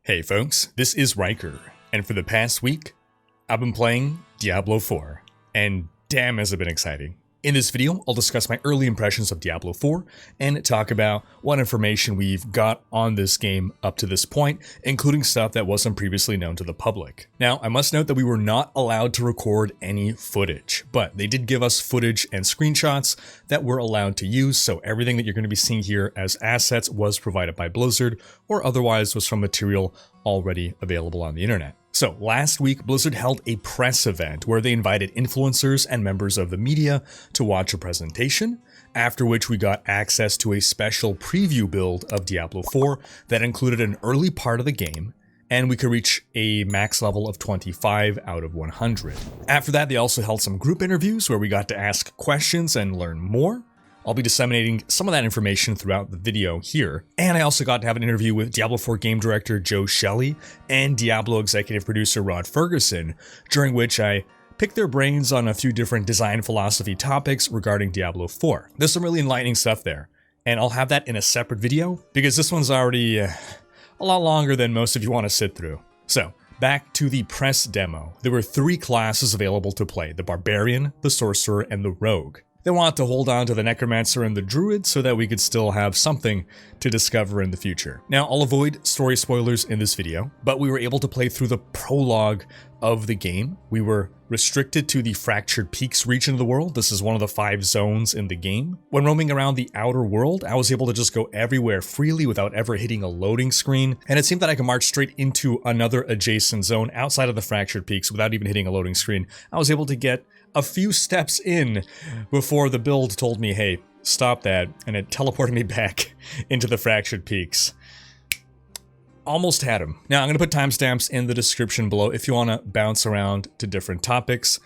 Hey folks, this is Riker, and for the past week, I've been playing Diablo 4, and damn has it been exciting. In this video, I'll discuss my early impressions of Diablo 4, and talk about what information we've got on this game up to this point, including stuff that wasn't previously known to the public. Now, I must note that we were not allowed to record any footage, but they did give us footage and screenshots that we're allowed to use, so everything that you're going to be seeing here as assets was provided by Blizzard, or otherwise was from material already available on the internet. So last week, Blizzard held a press event where they invited influencers and members of the media to watch a presentation, after which we got access to a special preview build of Diablo 4 that included an early part of the game, and we could reach a max level of 25 out of 100. After that, they also held some group interviews where we got to ask questions and learn more. I'll be disseminating some of that information throughout the video here. And I also got to have an interview with Diablo 4 game director Joe Shelley and Diablo executive producer Rod Ferguson, during which I picked their brains on a few different design philosophy topics regarding Diablo 4. There's some really enlightening stuff there, and I'll have that in a separate video because this one's already a lot longer than most of you want to sit through. So, back to the press demo. There were 3 classes available to play: the barbarian, the sorcerer, and the rogue. They wanted to hold on to the necromancer and the druid so that we could still have something to discover in the future. Now, I'll avoid story spoilers in this video, but we were able to play through the prologue of the game. We were restricted to the Fractured Peaks region of the world. This is one of the 5 zones in the game. When roaming around the outer world, I was able to just go everywhere freely without ever hitting a loading screen, and it seemed that I could march straight into another adjacent zone outside of the Fractured Peaks without even hitting a loading screen. I was able to get a few steps in before the build told me, hey, stop that, and it teleported me back into the Fractured Peaks. Almost had him. Now, I'm going to put timestamps in the description below if you want to bounce around to different topics,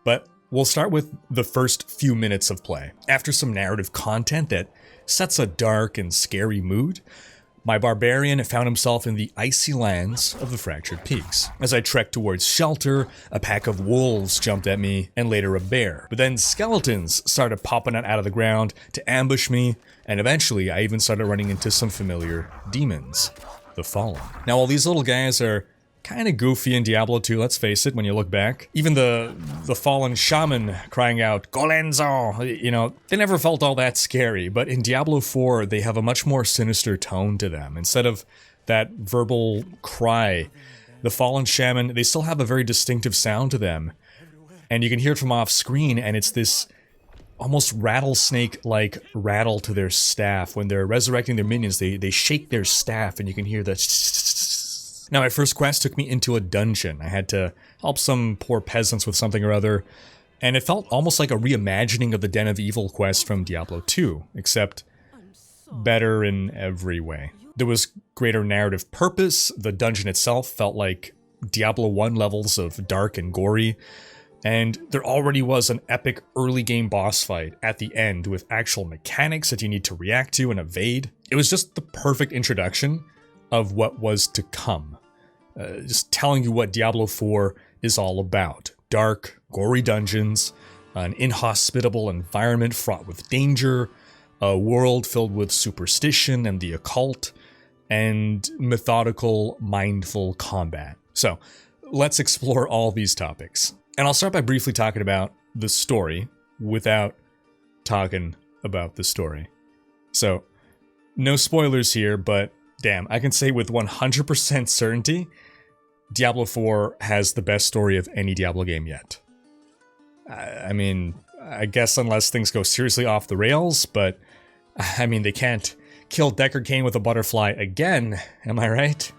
but we'll start with the first few minutes of play. After some narrative content that sets a dark and scary mood, my barbarian found himself in the icy lands of the Fractured Peaks. As I trekked towards shelter, a pack of wolves jumped at me, and later a bear. But then skeletons started popping out of the ground to ambush me, and eventually I even started running into some familiar demons. The Fallen. Now, while these little guys are kind of goofy in Diablo 2, let's face it, when you look back, even the Fallen Shaman crying out, Golenzo, you know, they never felt all that scary, but in Diablo 4, they have a much more sinister tone to them. Instead of that verbal cry, the Fallen Shaman, they still have a very distinctive sound to them, and you can hear it from off screen, and it's this almost rattlesnake-like rattle to their staff. When they're resurrecting their minions, they shake their staff and you can hear the Now, my first quest took me into a dungeon. I had to help some poor peasants with something or other, and it felt almost like a reimagining of the Den of Evil quest from Diablo 2, except better in every way. There was greater narrative purpose, the dungeon itself felt like Diablo 1 levels of dark and gory, and there already was an epic early game boss fight at the end with actual mechanics that you need to react to and evade. It was just the perfect introduction of what was to come. Just telling you what Diablo 4 is all about. Dark, gory dungeons, an inhospitable environment fraught with danger, a world filled with superstition and the occult, and methodical, mindful combat. So, let's explore all these topics. And I'll start by briefly talking about the story without talking about the story. So, no spoilers here, but damn, I can say with 100% certainty, Diablo 4 has the best story of any Diablo game yet. I mean, I guess unless things go seriously off the rails, but I mean, they can't kill Deckard Cain with a butterfly again, am I right?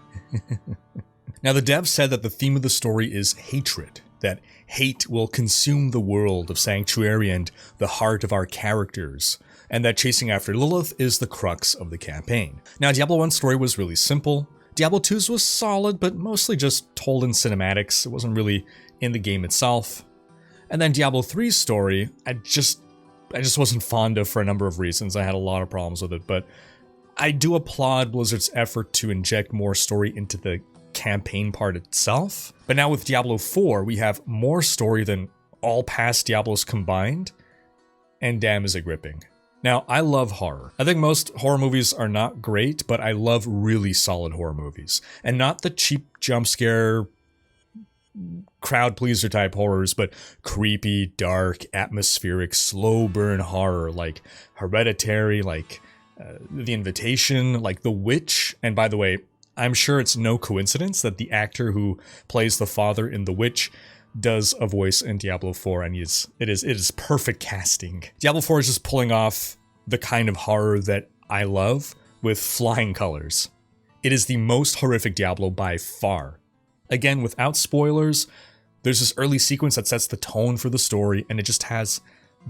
Now, the devs said that the theme of the story is hatred, that hate will consume the world of Sanctuary and the heart of our characters, and that chasing after Lilith is the crux of the campaign. Now, Diablo 1's story was really simple. Diablo 2's was solid, but mostly just told in cinematics. It wasn't really in the game itself. And then Diablo 3's story, I just wasn't fond of for a number of reasons. I had a lot of problems with it, but I do applaud Blizzard's effort to inject more story into the campaign part itself. But now with Diablo 4, we have more story than all past Diablos combined, and damn is it gripping. Now, I love horror. I think most horror movies are not great, but I love really solid horror movies. And not the cheap jump scare, crowd pleaser type horrors, but creepy, dark, atmospheric, slow burn horror like Hereditary, like The Invitation, like The Witch. And by the way, I'm sure it's no coincidence that the actor who plays the father in The Witch does a voice in Diablo 4, and it is perfect casting. Diablo 4 is just pulling off the kind of horror that I love with flying colors. It is the most horrific Diablo by far. Again, without spoilers, there's this early sequence that sets the tone for the story, and it just has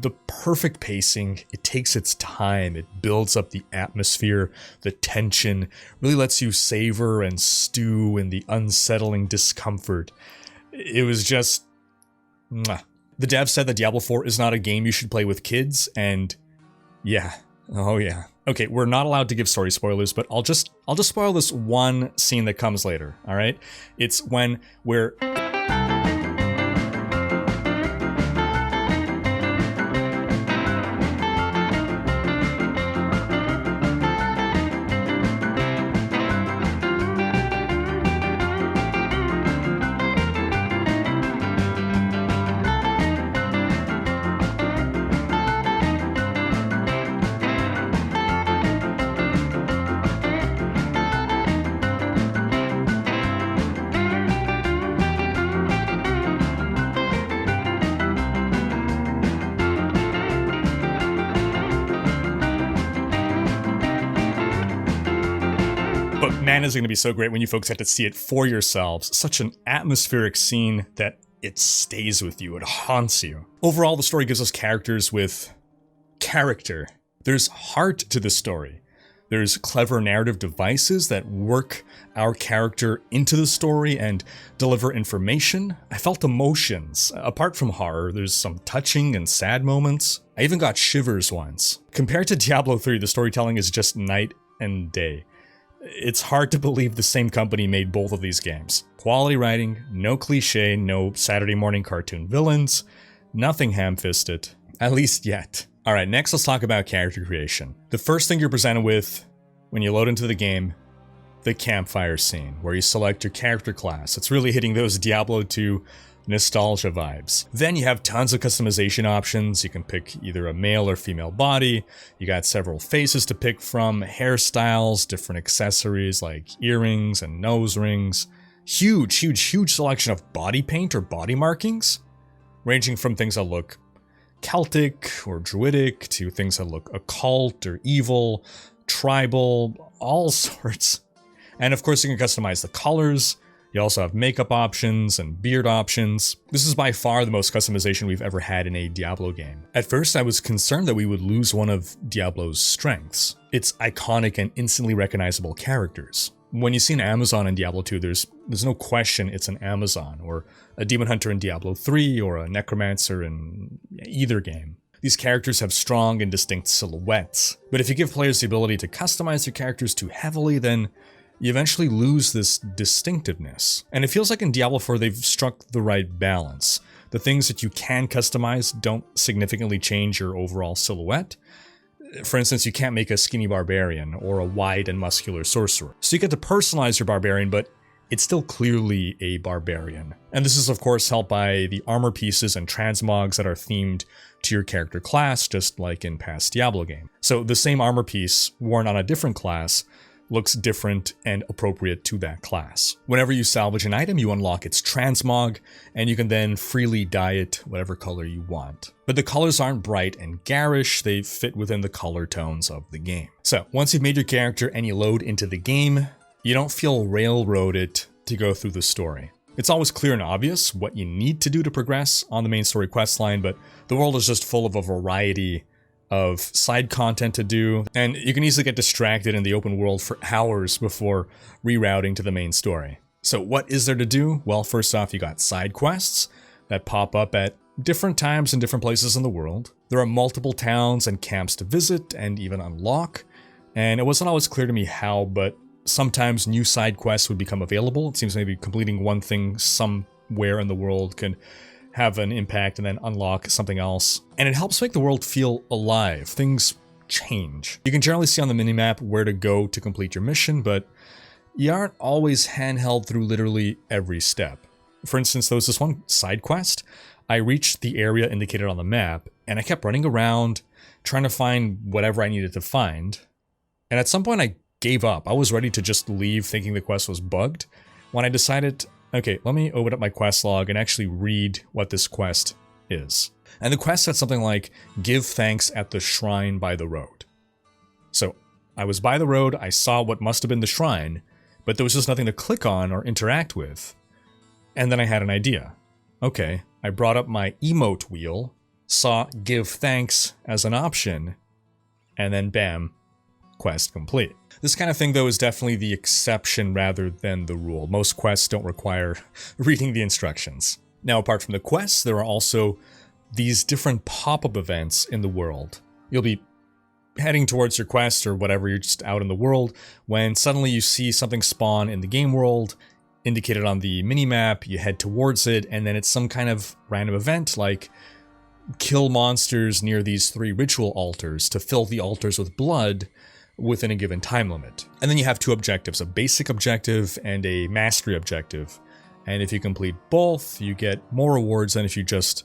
the perfect pacing. It takes its time, it builds up the atmosphere, the tension, really lets you savor and stew in the unsettling discomfort. It was just... mwah. The dev said that Diablo 4 is not a game you should play with kids, and yeah. Oh yeah. Okay, we're not allowed to give story spoilers, but I'll just spoil this one scene that comes later, alright? It's when we're... But man, is it going to be so great when you folks get to see it for yourselves. Such an atmospheric scene that it stays with you, it haunts you. Overall, the story gives us characters with character. There's heart to the story. There's clever narrative devices that work our character into the story and deliver information. I felt emotions. Apart from horror, there's some touching and sad moments. I even got shivers once. Compared to Diablo 3, the storytelling is just night and day. It's hard to believe the same company made both of these games. Quality writing, no cliche, no Saturday morning cartoon villains, nothing ham-fisted. At least yet. Alright, next let's talk about character creation. The first thing you're presented with when you load into the game, the campfire scene, where you select your character class. It's really hitting those Diablo 2 nostalgia vibes. Then you have tons of customization options. You can pick either a male or female body. You got several faces to pick from, hairstyles, different accessories like earrings and nose rings. Huge selection of body paint or body markings, ranging from things that look Celtic or Druidic to things that look occult or evil, tribal, all sorts. And of course you can customize the colors. You also have makeup options and beard options. This is by far the most customization we've ever had in a Diablo game. At first, I was concerned that we would lose one of Diablo's strengths, its iconic and instantly recognizable characters. When you see an Amazon in Diablo 2, there's no question it's an Amazon, or a Demon Hunter in Diablo 3, or a Necromancer in either game. These characters have strong and distinct silhouettes, but if you give players the ability to customize their characters too heavily, then you eventually lose this distinctiveness. And it feels like in Diablo 4 they've struck the right balance. The things that you can customize don't significantly change your overall silhouette. For instance, you can't make a skinny barbarian or a wide and muscular sorcerer. So you get to personalize your barbarian, but it's still clearly a barbarian. And this is of course helped by the armor pieces and transmogs that are themed to your character class, just like in past Diablo game. So the same armor piece worn on a different class looks different and appropriate to that class. Whenever you salvage an item, you unlock its transmog, and you can then freely dye it whatever color you want. But the colors aren't bright and garish, they fit within the color tones of the game. So, once you've made your character and you load into the game, you don't feel railroaded to go through the story. It's always clear and obvious what you need to do to progress on the main story questline, but the world is just full of a variety of side content to do, and you can easily get distracted in the open world for hours before rerouting to the main story. So what is there to do? Well, first off, you got side quests that pop up at different times in different places in the world. There are multiple towns and camps to visit and even unlock, and it wasn't always clear to me how, but sometimes new side quests would become available. It seems maybe completing one thing somewhere in the world can have an impact and then unlock something else. And it helps make the world feel alive. Things change. You can generally see on the minimap where to go to complete your mission, but you aren't always handheld through literally every step. For instance, there was this one side quest. I reached the area indicated on the map, and I kept running around, trying to find whatever I needed to find. And at some point I gave up. I was ready to just leave thinking the quest was bugged, when I decided, okay, let me open up my quest log and actually read what this quest is. And the quest said something like, give thanks at the shrine by the road. So I was by the road, I saw what must have been the shrine, but there was just nothing to click on or interact with. And then I had an idea. Okay, I brought up my emote wheel, saw give thanks as an option, and then bam, quest complete. This kind of thing, though, is definitely the exception rather than the rule. Most quests don't require reading the instructions. Now, apart from the quests, there are also these different pop-up events in the world. You'll be heading towards your quest or whatever, you're just out in the world, when suddenly you see something spawn in the game world, indicated on the minimap, you head towards it, and then it's some kind of random event like kill monsters near these 3 ritual altars to fill the altars with blood within a given time limit. And then you have 2 objectives, a basic objective and a mastery objective. And if you complete both, you get more rewards than if you just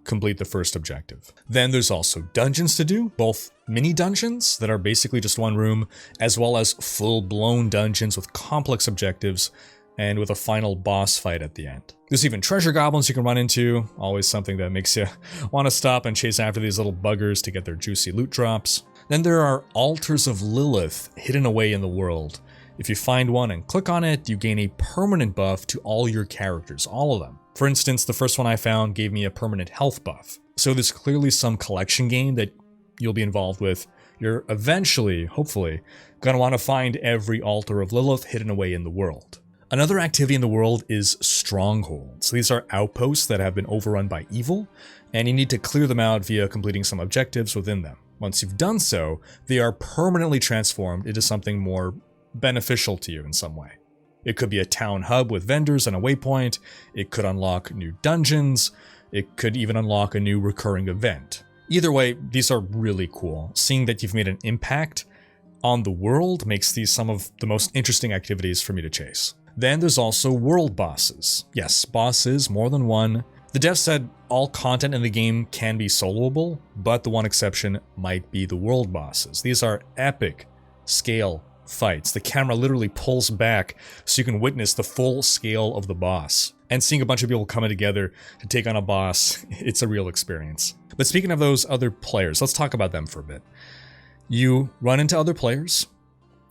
complete the first objective. Then there's also dungeons to do, both mini dungeons that are basically just one room, as well as full-blown dungeons with complex objectives and with a final boss fight at the end. There's even treasure goblins you can run into, always something that makes you want to stop and chase after these little buggers to get their juicy loot drops. Then there are altars of Lilith hidden away in the world. If you find one and click on it, you gain a permanent buff to all your characters, all of them. For instance, the first one I found gave me a permanent health buff. So there's clearly some collection game that you'll be involved with. You're eventually, hopefully, gonna want to find every altar of Lilith hidden away in the world. Another activity in the world is strongholds. These are outposts that have been overrun by evil, and you need to clear them out via completing some objectives within them. Once you've done so, they are permanently transformed into something more beneficial to you in some way. It could be a town hub with vendors and a waypoint, it could unlock new dungeons, it could even unlock a new recurring event. Either way, these are really cool. Seeing that you've made an impact on the world makes these some of the most interesting activities for me to chase. Then there's also world bosses. Yes, bosses, more than one. The dev said all content in the game can be soloable, but the one exception might be the world bosses. These are epic scale fights. The camera literally pulls back so you can witness the full scale of the boss. And seeing a bunch of people coming together to take on a boss, it's a real experience. But speaking of those other players, let's talk about them for a bit. You run into other players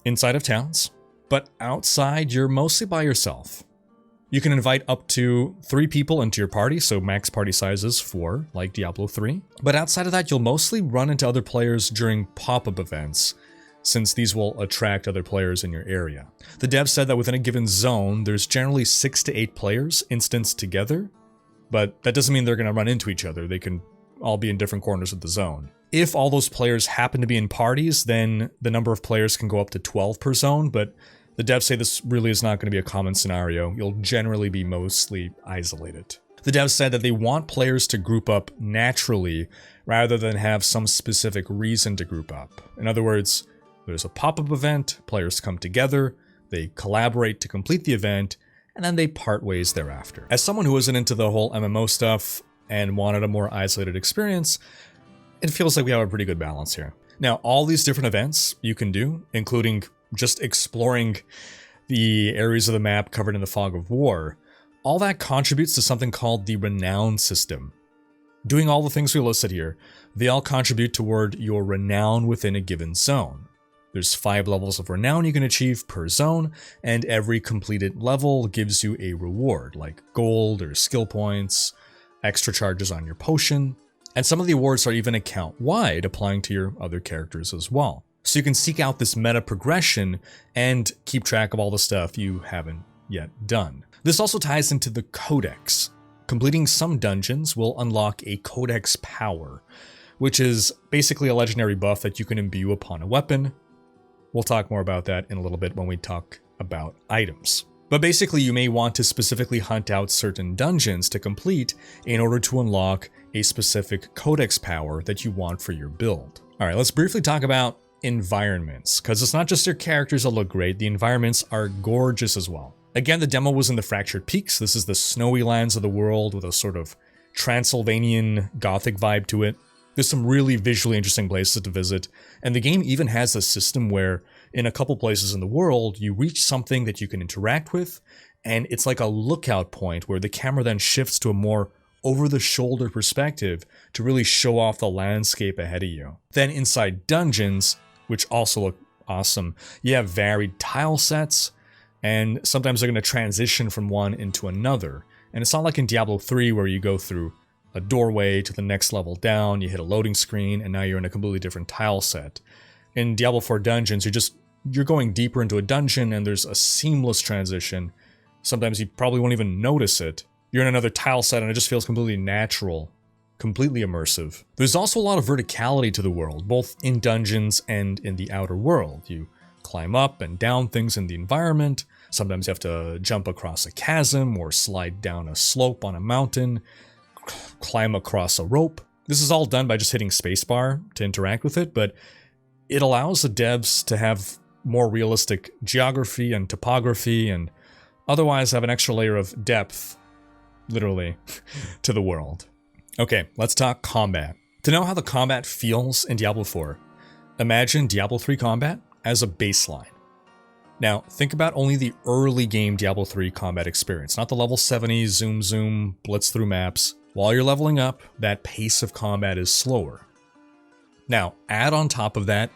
inside of towns, but outside you're mostly by yourself. You can invite up to 3 people into your party, so max party size is 4, like Diablo 3. But outside of that, you'll mostly run into other players during pop-up events, since these will attract other players in your area. The dev said that within a given zone, there's generally 6 to 8 players instanced together, but that doesn't mean they're going to run into each other. They can all be in different corners of the zone. If all those players happen to be in parties, then the number of players can go up to 12 per zone, but the devs say this really is not going to be a common scenario. You'll generally be mostly isolated. The devs said that they want players to group up naturally rather than have some specific reason to group up. In other words, there's a pop-up event, players come together, they collaborate to complete the event, and then they part ways thereafter. As someone who isn't into the whole MMO stuff and wanted a more isolated experience, it feels like we have a pretty good balance here. Now, all these different events you can do, including just exploring the areas of the map covered in the fog of war, all that contributes to something called the renown system. Doing all the things we listed here, they all contribute toward your renown within a given zone. There's 5 levels of renown you can achieve per zone, and every completed level gives you a reward, like gold or skill points, extra charges on your potion, and some of the awards are even account-wide, applying to your other characters as well. So you can seek out this meta progression and keep track of all the stuff you haven't yet done. This also ties into the codex. Completing some dungeons will unlock a codex power, which is basically a legendary buff that you can imbue upon a weapon. We'll talk more about that in a little bit when we talk about items. But basically, you may want to specifically hunt out certain dungeons to complete in order to unlock a specific codex power that you want for your build. All right, let's briefly talk about environments, because it's not just your characters that look great, the environments are gorgeous as well. Again, the demo was in the Fractured Peaks. This is the snowy lands of the world with a sort of Transylvanian Gothic vibe to it. There's some really visually interesting places to visit, and the game even has a system where in a couple places in the world, you reach something that you can interact with, and it's like a lookout point where the camera then shifts to a more over-the-shoulder perspective to really show off the landscape ahead of you. Then inside dungeons, which also look awesome, you have varied tile sets, and sometimes they're going to transition from one into another. And it's not like in Diablo 3 where you go through a doorway to the next level down, you hit a loading screen, and now you're in a completely different tile set. In Diablo 4 dungeons, you're going deeper into a dungeon and there's a seamless transition. Sometimes you probably won't even notice it. You're in another tile set and it just feels completely natural, completely immersive. There's also a lot of verticality to the world, both in dungeons and in the outer world. You climb up and down things in the environment. Sometimes you have to jump across a chasm or slide down a slope on a mountain, climb across a rope. This is all done by just hitting spacebar to interact with it, but it allows the devs to have more realistic geography and topography and otherwise have an extra layer of depth, literally, to the world. Okay, let's talk combat. To know how the combat feels in Diablo 4, imagine Diablo 3 combat as a baseline. Now, think about only the early game Diablo 3 combat experience, not the level 70 zoom, blitz through maps. While you're leveling up, that pace of combat is slower. Now, add on top of that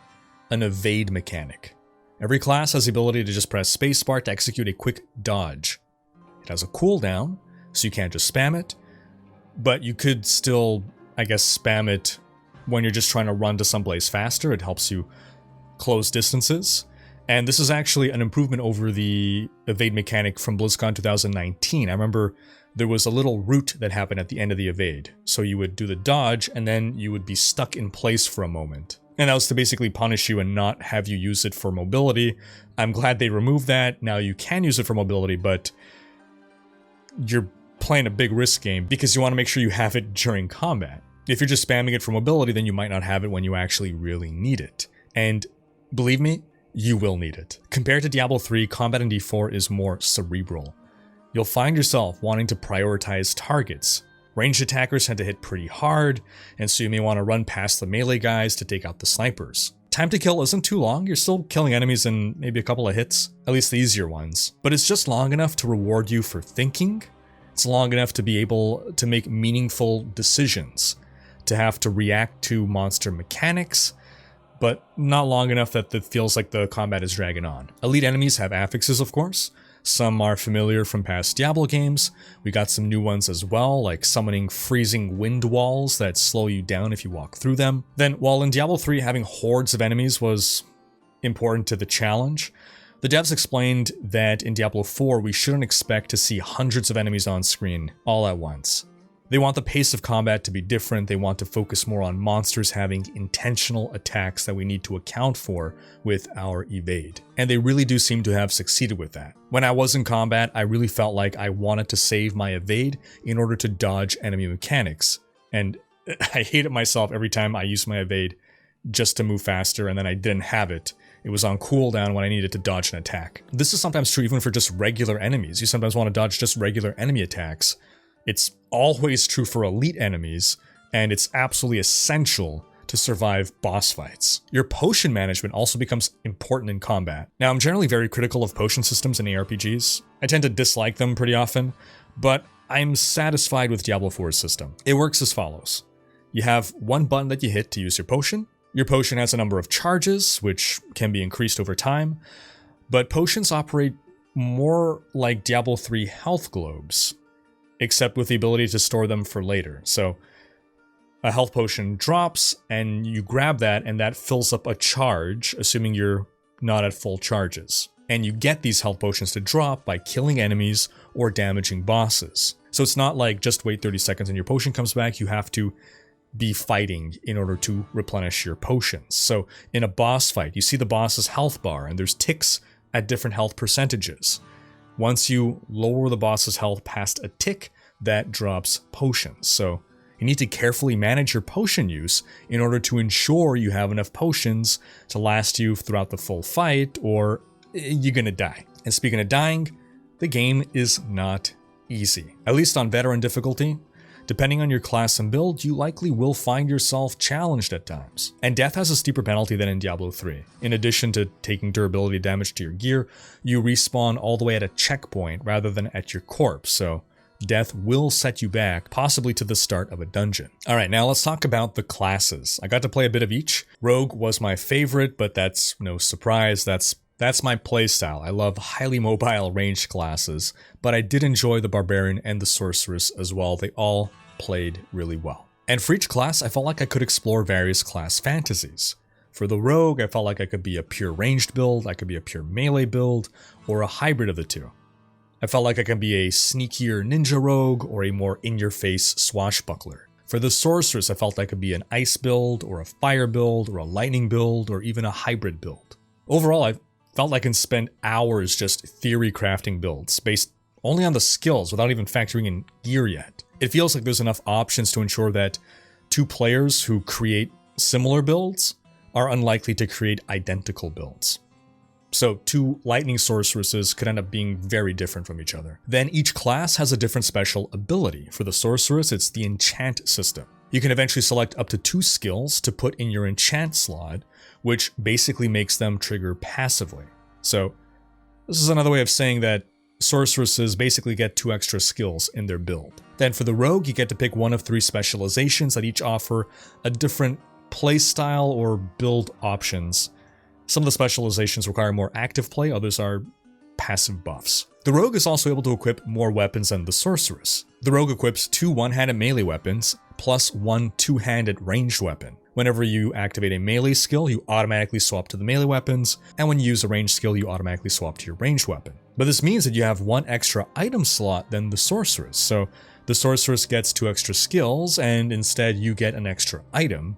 an evade mechanic. Every class has the ability to just press spacebar to execute a quick dodge. It has a cooldown, so you can't just spam it, but you could still, I guess, spam it when you're just trying to run to someplace faster. It helps you close distances. And this is actually an improvement over the evade mechanic from BlizzCon 2019. I remember there was a little route that happened at the end of the evade. So you would do the dodge, and then you would be stuck in place for a moment. And that was to basically punish you and not have you use it for mobility. I'm glad they removed that. Now you can use it for mobility, but you're playing a big risk game because you want to make sure you have it during combat. If you're just spamming it for mobility, then you might not have it when you actually really need it. And believe me, you will need it. Compared to Diablo 3, combat in D4 is more cerebral. You'll find yourself wanting to prioritize targets. Ranged attackers tend to hit pretty hard, and so you may want to run past the melee guys to take out the snipers. Time to kill isn't too long, you're still killing enemies in maybe a couple of hits, at least the easier ones. But it's just long enough to reward you for thinking. It's long enough to be able to make meaningful decisions, to have to react to monster mechanics, but not long enough that it feels like the combat is dragging on. Elite enemies have affixes, of course. Some are familiar from past Diablo games. We got some new ones as well, like summoning freezing wind walls that slow you down if you walk through them. Then, while in Diablo 3 having hordes of enemies was important to the challenge, the devs explained that in Diablo 4 we shouldn't expect to see hundreds of enemies on screen all at once. They want the pace of combat to be different, they want to focus more on monsters having intentional attacks that we need to account for with our evade. And they really do seem to have succeeded with that. When I was in combat, I really felt like I wanted to save my evade in order to dodge enemy mechanics. And I hated myself every time I used my evade just to move faster and then I didn't have it. It was on cooldown when I needed to dodge an attack. This is sometimes true even for just regular enemies. You sometimes want to dodge just regular enemy attacks. It's always true for elite enemies, and it's absolutely essential to survive boss fights. Your potion management also becomes important in combat. Now, I'm generally very critical of potion systems in ARPGs. I tend to dislike them pretty often, but I'm satisfied with Diablo 4's system. It works as follows. You have one button that you hit to use your potion. Your potion has a number of charges, which can be increased over time, but potions operate more like Diablo 3 health globes, except with the ability to store them for later. So a health potion drops and you grab that and that fills up a charge, assuming you're not at full charges. And you get these health potions to drop by killing enemies or damaging bosses. So it's not like just wait 30 seconds and your potion comes back, you have to be fighting in order to replenish your potions. So in a boss fight, you see the boss's health bar and there's ticks at different health percentages. Once you lower the boss's health past a tick, that drops potions. So You need to carefully manage your potion use in order to ensure you have enough potions to last you throughout the full fight, or you're gonna die. And speaking of dying, the game is not easy. At least on veteran difficulty. Depending on your class and build, you likely will find yourself challenged at times. And death has a steeper penalty than in Diablo 3. In addition to taking durability damage to your gear, you respawn all the way at a checkpoint rather than at your corpse, so death will set you back, possibly to the start of a dungeon. Alright, now let's talk about the classes. I got to play a bit of each. Rogue was my favorite, but that's no surprise. That's my playstyle. I love highly mobile ranged classes, but I did enjoy the barbarian and the sorceress as well. They all played really well. And for each class, I felt like I could explore various class fantasies. For the rogue, I felt like I could be a pure ranged build, I could be a pure melee build, or a hybrid of the two. I felt like I could be a sneakier ninja rogue or a more in-your-face swashbuckler. For the sorceress, I felt I could be an ice build, or a fire build, or a lightning build, or even a hybrid build. Overall, I felt like I can spend hours just theory crafting builds based only on the skills without even factoring in gear yet. It feels like there's enough options to ensure that two players who create similar builds are unlikely to create identical builds. So two lightning sorceresses could end up being very different from each other. Then each class has a different special ability. For the sorceress, it's the enchant system. You can eventually select up to 2 skills to put in your enchant slot, which basically makes them trigger passively. So this is another way of saying that sorceresses basically get 2 extra skills in their build. Then for the rogue, you get to pick one of 3 specializations that each offer a different playstyle or build options. Some of the specializations require more active play, others are passive buffs. The rogue is also able to equip more weapons than the sorceress. The rogue equips 2 one-handed melee weapons, plus 1 two-handed ranged weapon. Whenever you activate a melee skill, you automatically swap to the melee weapons, and when you use a ranged skill, you automatically swap to your ranged weapon. But this means that you have 1 extra item slot than the sorceress, so the sorceress gets 2 extra skills, and instead you get an extra item,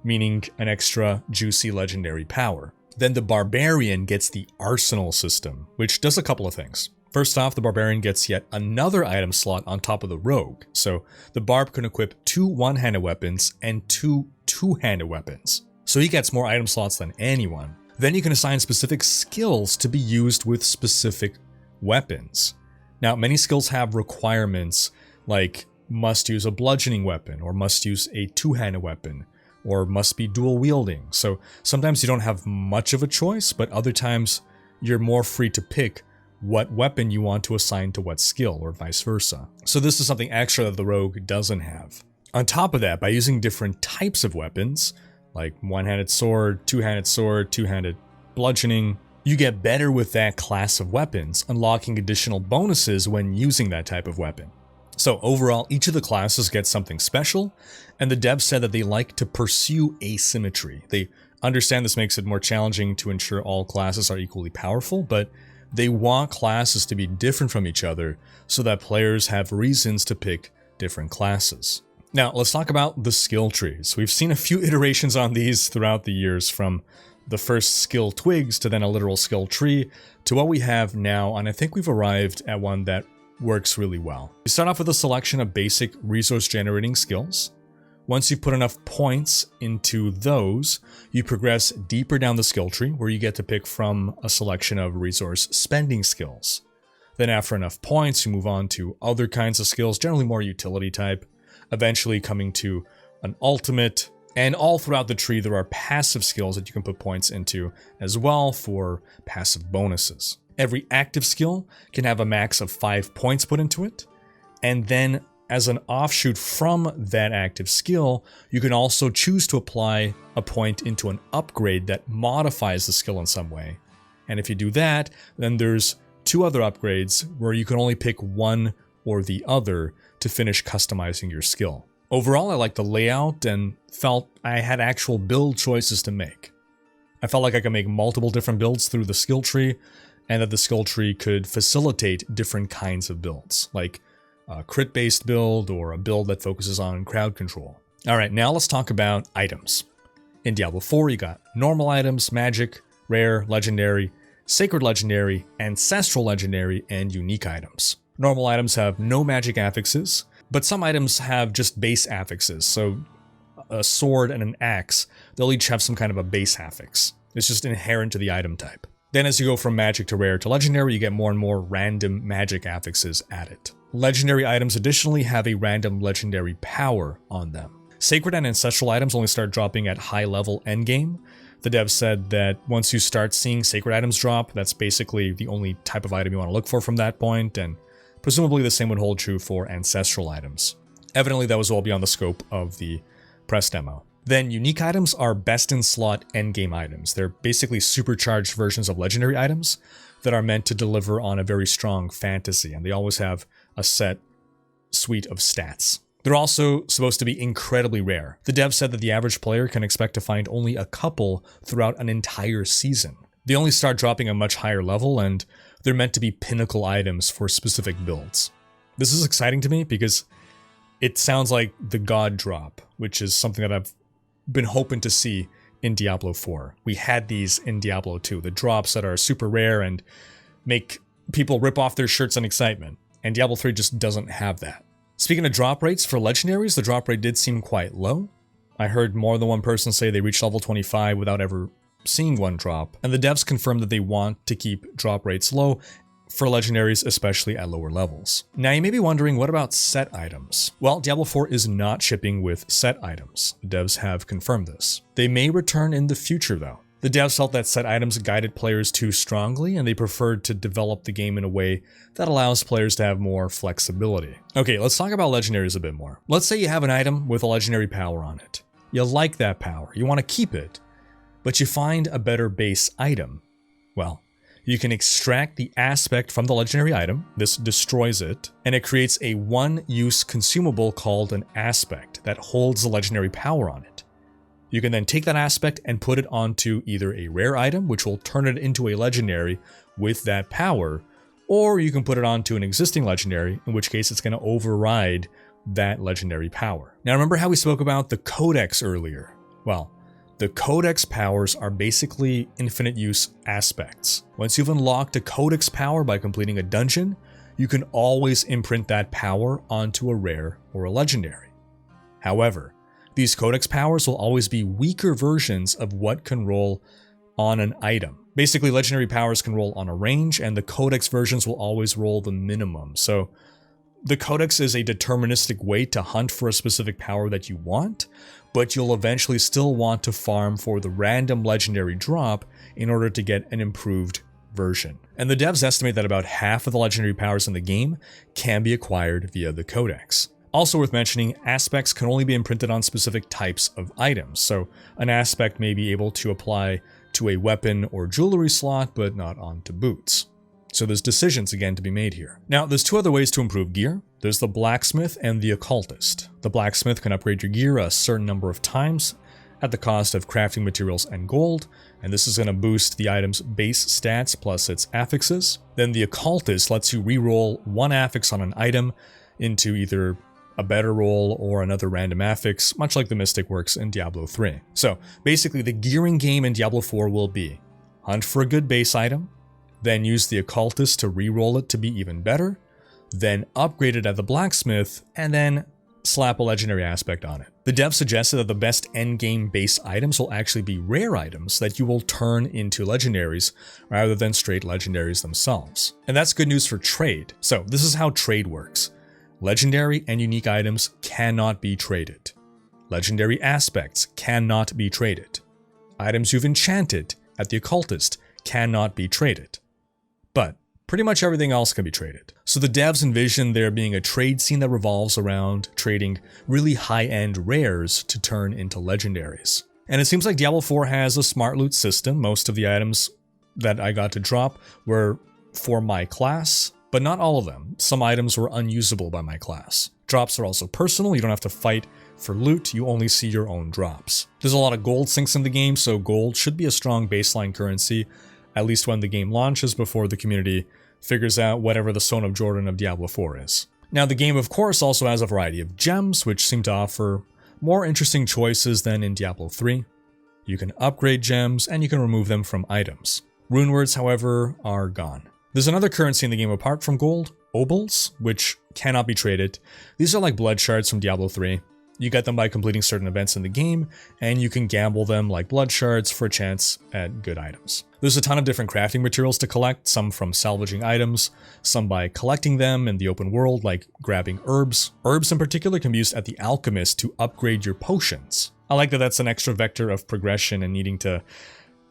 meaning an extra juicy legendary power. Then the barbarian gets the arsenal system, which does a couple of things. First off, the barbarian gets yet another item slot on top of the rogue, so the barb can equip 2 one-handed weapons and 2 two-handed weapons. So he gets more item slots than anyone. Then you can assign specific skills to be used with specific weapons. Now, many skills have requirements like must use a bludgeoning weapon, or must use a two-handed weapon, or must be dual wielding. So sometimes you don't have much of a choice, but other times you're more free to pick what weapon you want to assign to what skill, or vice versa. So this is something extra that the rogue doesn't have. On top of that, by using different types of weapons, like one-handed sword, two-handed bludgeoning, you get better with that class of weapons, unlocking additional bonuses when using that type of weapon. So overall, each of the classes gets something special, and the devs said that they like to pursue asymmetry. They understand this makes it more challenging to ensure all classes are equally powerful, but they want classes to be different from each other so that players have reasons to pick different classes. Now, let's talk about the skill trees. We've seen a few iterations on these throughout the years, from the first skill twigs to then a literal skill tree to what we have now, and I think we've arrived at one that works really well. You start off with a selection of basic resource generating skills. Once you've put enough points into those, you progress deeper down the skill tree, where you get to pick from a selection of resource spending skills. Then after enough points, you move on to other kinds of skills, generally more utility type, eventually coming to an ultimate. And all throughout the tree, there are passive skills that you can put points into as well for passive bonuses. Every active skill can have a max of 5 points put into it, and then as an offshoot from that active skill, you can also choose to apply a point into an upgrade that modifies the skill in some way. And if you do that, then there's 2 other upgrades where you can only pick one or the other to finish customizing your skill. Overall, I liked the layout and felt I had actual build choices to make. I felt like I could make multiple different builds through the skill tree, and that the skill tree could facilitate different kinds of builds, like a crit-based build or a build that focuses on crowd control. Alright, now let's talk about items. In Diablo 4, you got normal items, magic, rare, legendary, sacred legendary, ancestral legendary, and unique items. Normal items have no magic affixes, But some items have just base affixes, so a sword and an axe, they'll each have some kind of a base affix. It's just inherent to the item type. Then as you go from magic to rare to legendary, you get more and more random magic affixes added. Legendary items additionally have a random legendary power on them. Sacred and ancestral items only start dropping at high level endgame. The devs said that once you start seeing sacred items drop, that's basically the only type of item you want to look for from that point, and presumably the same would hold true for ancestral items. Evidently that was all beyond the scope of the press demo. Then unique items are best in slot endgame items. They're basically supercharged versions of legendary items that are meant to deliver on a very strong fantasy, and they always have a set suite of stats. They're also supposed to be incredibly rare. The dev said that the average player can expect to find only a couple throughout an entire season. They only start dropping a much higher level, and they're meant to be pinnacle items for specific builds. This is exciting to me because it sounds like the God drop, which is something that I've been hoping to see in Diablo 4. We had these in Diablo 2, the drops that are super rare and make people rip off their shirts in excitement, and Diablo 3 just doesn't have that. Speaking of drop rates for legendaries, the drop rate did seem quite low. I heard more than one person say they reached level 25 without ever seeing one drop, and the devs confirmed that they want to keep drop rates low for legendaries, especially at lower levels. Now you may be wondering, what about set items? Well, Diablo 4 is not shipping with set items. The devs have confirmed this. They may return in the future though. The devs felt that set items guided players too strongly, and they preferred to develop the game in a way that allows players to have more flexibility. Okay, let's talk about legendaries a bit more. Let's say you have an item with a legendary power on it. You like that power, you want to keep it, but you find a better base item. Well, you can extract the aspect from the legendary item, this destroys it, and it creates a one-use consumable called an aspect that holds the legendary power on it. You can then take that aspect and put it onto either a rare item, which will turn it into a legendary with that power, or you can put it onto an existing legendary, in which case it's going to override that legendary power. Now remember how we spoke about the codex earlier? Well, the codex powers are basically infinite use aspects. Once you've unlocked a codex power by completing a dungeon, you can always imprint that power onto a rare or a legendary. However, these codex powers will always be weaker versions of what can roll on an item. Basically, legendary powers can roll on a range, and the codex versions will always roll the minimum. So the codex is a deterministic way to hunt for a specific power that you want, but you'll eventually still want to farm for the random legendary drop in order to get an improved version. And the devs estimate that about half of the legendary powers in the game can be acquired via the codex. Also worth mentioning, aspects can only be imprinted on specific types of items, so an aspect may be able to apply to a weapon or jewelry slot, but not onto boots. So there's decisions again to be made here. Now, there's two other ways to improve gear. There's the blacksmith and the occultist. The blacksmith can upgrade your gear a certain number of times at the cost of crafting materials and gold, and this is going to boost the item's base stats plus its affixes. Then the occultist lets you reroll one affix on an item into either a better roll or another random affix, much like the Mystic works in Diablo 3. So basically the gearing game in Diablo 4 will be hunt for a good base item, then use the occultist to reroll it to be even better, then upgrade it at the blacksmith, and then slap a legendary aspect on it. The dev suggested that the best endgame base items will actually be rare items that you will turn into legendaries rather than straight legendaries themselves. And that's good news for trade. So this is how trade works. Legendary and unique items cannot be traded. Legendary aspects cannot be traded. Items you've enchanted at the occultist cannot be traded. But pretty much everything else can be traded. So the devs envision there being a trade scene that revolves around trading really high-end rares to turn into legendaries. And it seems like Diablo 4 has a smart loot system. Most of the items that I got to drop were for my class, but not all of them. Some items were unusable by my class. Drops are also personal. You don't have to fight for loot. You only see your own drops. There's a lot of gold sinks in the game, so gold should be a strong baseline currency, at least when the game launches, before the community figures out whatever the Stone of Jordan of Diablo 4 is. Now, the game, of course, also has a variety of gems, which seem to offer more interesting choices than in Diablo 3. You can upgrade gems, and you can remove them from items. Rune words, however, are gone. There's another currency in the game apart from gold, obols, which cannot be traded. These are like blood shards from Diablo 3. You get them by completing certain events in the game, and you can gamble them like blood shards for a chance at good items. There's a ton of different crafting materials to collect, some from salvaging items, some by collecting them in the open world, like grabbing herbs. Herbs in particular can be used at the alchemist to upgrade your potions. I like that that's an extra vector of progression and needing to...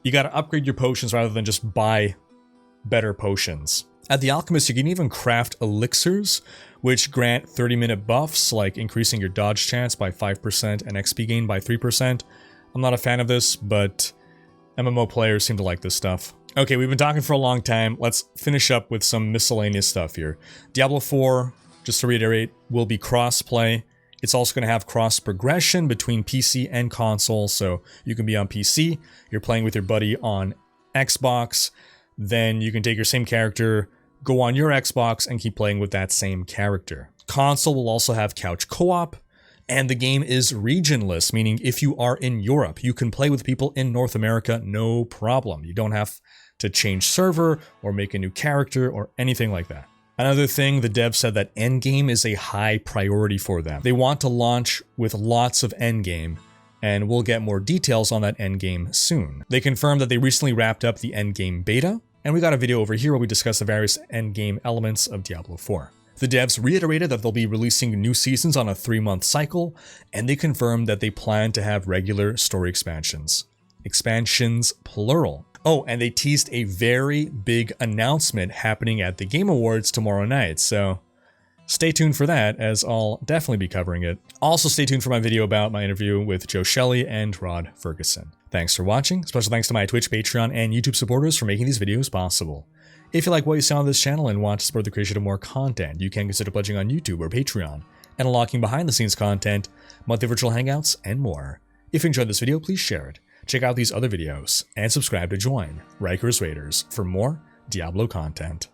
You gotta upgrade your potions rather than just buy better potions. At the alchemist, you can even craft elixirs, which grant 30-minute buffs, like increasing your dodge chance by 5% and XP gain by 3%. I'm not a fan of this, but MMO players seem to like this stuff. Okay, we've been talking for a long time. Let's finish up with some miscellaneous stuff here. Diablo 4, just to reiterate, will be cross-play. It's also going to have cross-progression between PC and console, so you can be on PC, you're playing with your buddy on Xbox, then you can take your same character, go on your Xbox, and keep playing with that same character. Console will also have couch co-op, and the game is regionless, meaning if you are in Europe, you can play with people in North America, no problem. You don't have to change server or make a new character or anything like that. Another thing, the devs said that endgame is a high priority for them. They want to launch with lots of endgame, and we'll get more details on that endgame soon. They confirmed that they recently wrapped up the endgame beta, and we got a video over here where we discuss the various endgame elements of Diablo 4. The devs reiterated that they'll be releasing new seasons on a 3-month cycle, and they confirmed that they plan to have regular story expansions. Expansions, plural. Oh, and they teased a very big announcement happening at the Game Awards tomorrow night, so stay tuned for that, as I'll definitely be covering it. Also stay tuned for my video about my interview with Joe Shelley and Rod Ferguson. Thanks for watching. Special thanks to my Twitch, Patreon, and YouTube supporters for making these videos possible. If you like what you saw on this channel and want to support the creation of more content, you can consider pledging on YouTube or Patreon, and unlocking behind-the-scenes content, monthly virtual hangouts, and more. If you enjoyed this video, please share it. Check out these other videos, and subscribe to join Riker's Raiders for more Diablo content.